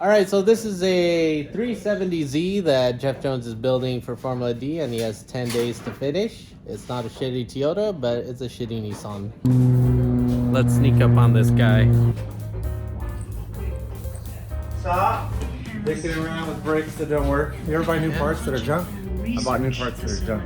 All right, so this is a 370Z that Jeff Jones is building for Formula D, and he has 10 days to finish. It's not a shitty Toyota, but it's a shitty Nissan. Let's sneak up on this guy. Stop dicking around with brakes that don't work. You ever buy new parts that are junk? I bought new parts that are junk.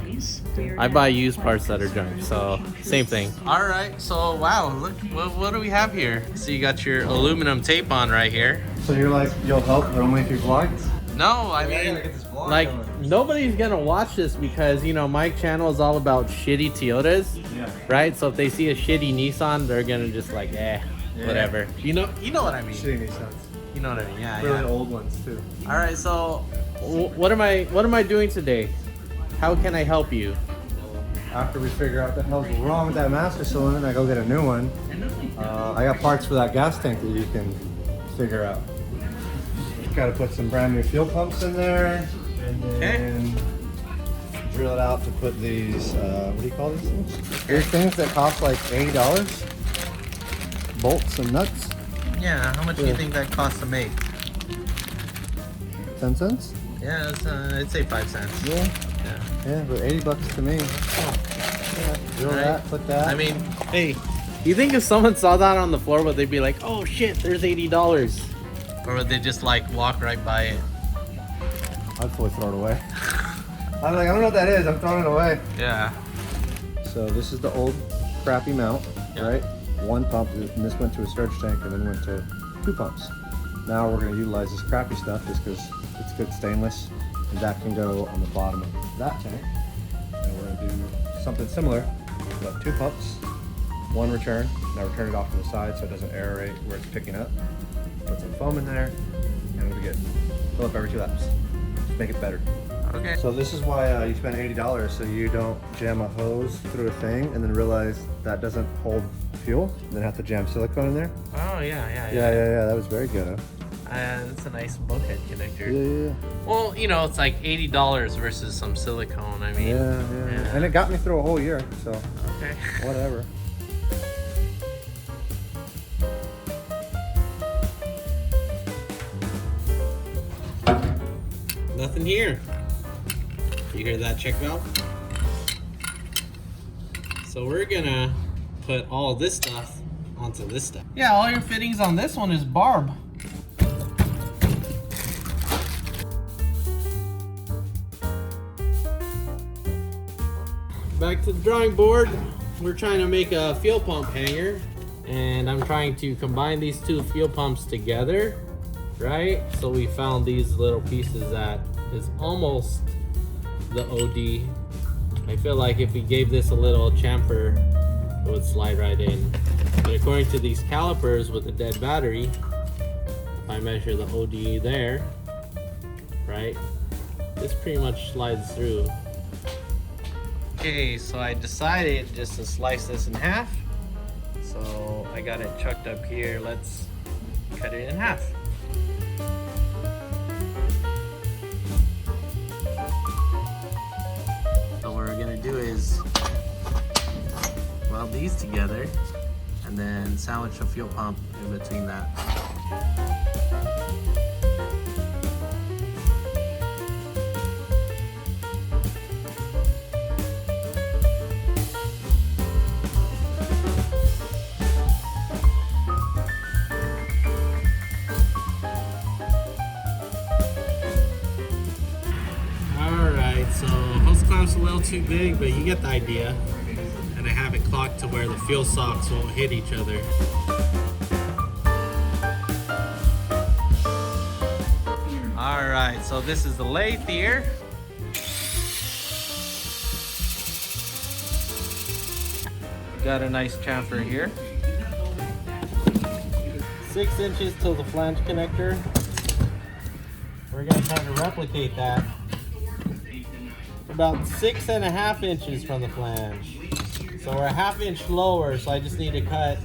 I buy used parts that are junk, so same thing. All right, so wow, look, what do we have here? So you got your aluminum tape on right here. So you're like, you'll help, but only if you vlog? No, I mean, like, nobody's gonna watch this because, you know, my channel is all about shitty Toyotas, right? So if they see a shitty Nissan, they're gonna just like, whatever. You know what I mean? Shitty Nissans. You know what I mean? Yeah, Really yeah. old ones too. All right, so what am I doing today? How can I help you? After we figure out what the hell's wrong with that master cylinder and I go get a new one, I got parts for that gas tank that you can figure out. Got to put some brand new fuel pumps in there, and then drill it out to put these, what do you call these things? These things that cost like $80. Bolts and nuts. Yeah, how much do you think that costs to make? 10 cents? Yeah, I'd say 5 cents. Yeah. Yeah. Yeah, but 80 bucks to me. Yeah, drill that, put that. I mean, hey, you think if someone saw that on the floor, would they be like, oh shit, there's $80? Or would they just like walk right by it? I'd fully throw it away. I'm like, I don't know what that is, I'm throwing it away. Yeah. So this is the old crappy mount, right? One pump, and this went to a surge tank and then went to 2 pumps. Now we're gonna utilize this crappy stuff just because it's good stainless, and that can go on the bottom of that tank. And we're gonna do something similar, but 2 pumps, 1 return. Now return it off to the side so it doesn't aerate where it's picking up. Put some foam in there, and it'll be good. Fill up every 2 laps. Just make it better. Okay. So this is why you spend $80, so you don't jam a hose through a thing and then realize that doesn't hold fuel, and then have to jam silicone in there. Oh yeah. Yeah, that was very good, huh? It's a nice bulkhead connector. Yeah. Well, you know, it's like $80 versus some silicone. I mean, Yeah. And it got me through a whole year, so okay. whatever. Nothing here. You hear that check valve? So we're gonna put all this stuff onto this stuff. Yeah, all your fittings on this one is barb. Back to the drawing board. We're trying to make a fuel pump hanger, and I'm trying to combine these 2 fuel pumps together, right? So we found these little pieces that is almost the OD. I feel like if we gave this a little chamfer, it would slide right in. But according to these calipers with a dead battery, if I measure the OD there, right, this pretty much slides through. Okay, so I decided just to slice this in half. So I got it chucked up here. Let's cut it in half. So what we're gonna do is weld these together and then sandwich a fuel pump in between that. So hose clamp's a little too big, but you get the idea. And I have it clocked to where the fuel socks won't hit each other. All right, so this is the lathe here. Got a nice chamfer here. 6 inches till the flange connector. We're gonna try to replicate that. About 6.5 inches from the flange. So we're a 1/2 inch lower, so I just need to cut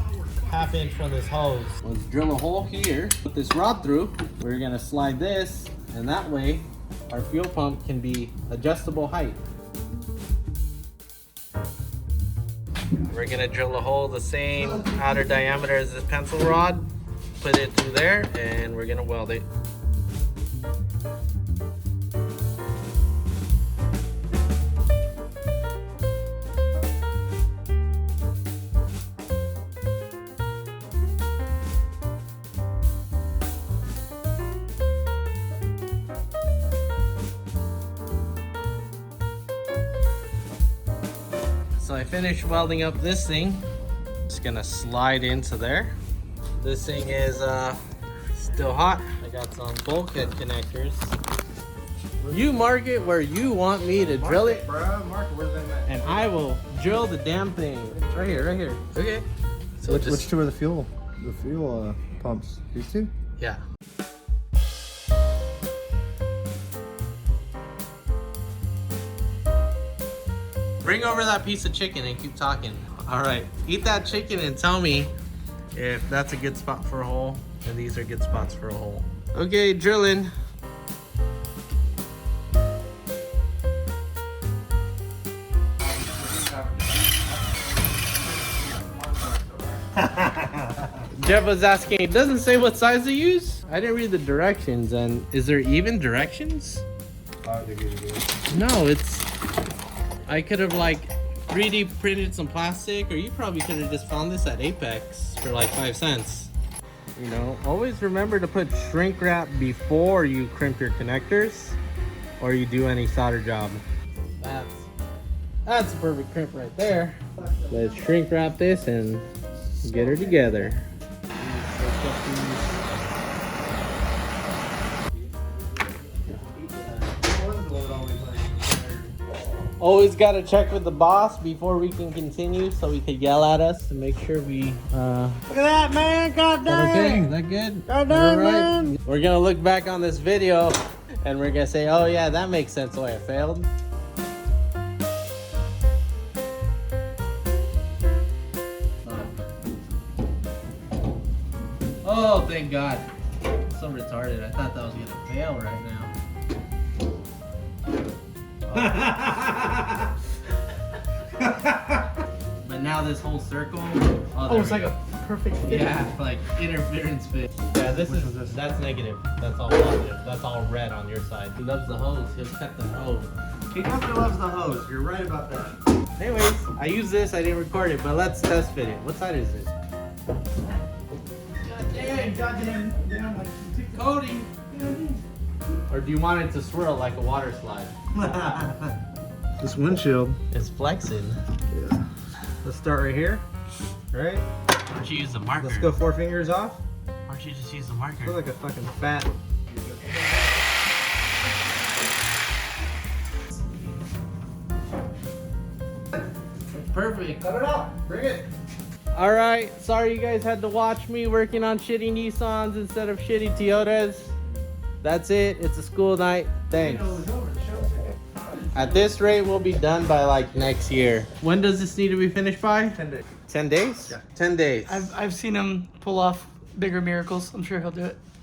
1/2 inch from this hose. Let's drill a hole here, put this rod through. We're gonna slide this, and that way our fuel pump can be adjustable height. We're gonna drill a hole the same outer diameter as this pencil rod, put it through there, and we're gonna weld it. so I finished welding up this thing. Just gonna slide into there. This thing is still hot. I got some bulkhead connectors. You mark it where you want me to drill it, bro. Mark it, where's that at? and I will drill the damn thing. It's right here, right here. Okay. So Which two are the fuel pumps? These two? Yeah. Bring over that piece of chicken and keep talking. All right, eat that chicken and tell me if that's a good spot for a hole and these are good spots for a hole. Okay, drilling. Jeff was asking, it doesn't say what size to use? I didn't read the directions, and is there even directions? No, it's, I could have like 3D printed some plastic, or you probably could have just found this at Apex for like 5 cents. You know, always remember to put shrink wrap before you crimp your connectors or you do any solder job. That's a perfect crimp right there. Let's shrink wrap this and get her together. Always got to check with the boss before we can continue, so he could yell at us to make sure we Look at that, man! God dang! okay, is that good? God dang, man! We're gonna look back on this video and we're gonna say, oh yeah, that makes sense why it failed. Oh, thank God. So retarded. I thought that was gonna fail right now. But now this whole circle. Oh, it's like a perfect fit. yeah, like interference fit. Yeah, that's negative. That's all positive. That's all red on your side. He loves the hose. He'll cut the hose. He definitely loves the hose. You're right about that. Anyways, I use this. I didn't record it, but let's test fit it. What side is it? Goddamn, like Cody. Or do you want it to swirl like a water slide? This windshield. It's flexing. Yeah. Let's start right here. Right? Why don't you use the marker? Let's go 4 fingers off. Why don't you just use the I marker? feel like a fucking fat. Perfect. Cut it out. Bring it. All right. Sorry you guys had to watch me working on shitty Nissans instead of shitty Toyotas. That's it. It's a school night. Thanks. At this rate, we'll be done by like next year. When does this need to be finished by? 10 days. 10 days? Yeah. 10 days. I've seen him pull off bigger miracles. I'm sure he'll do it.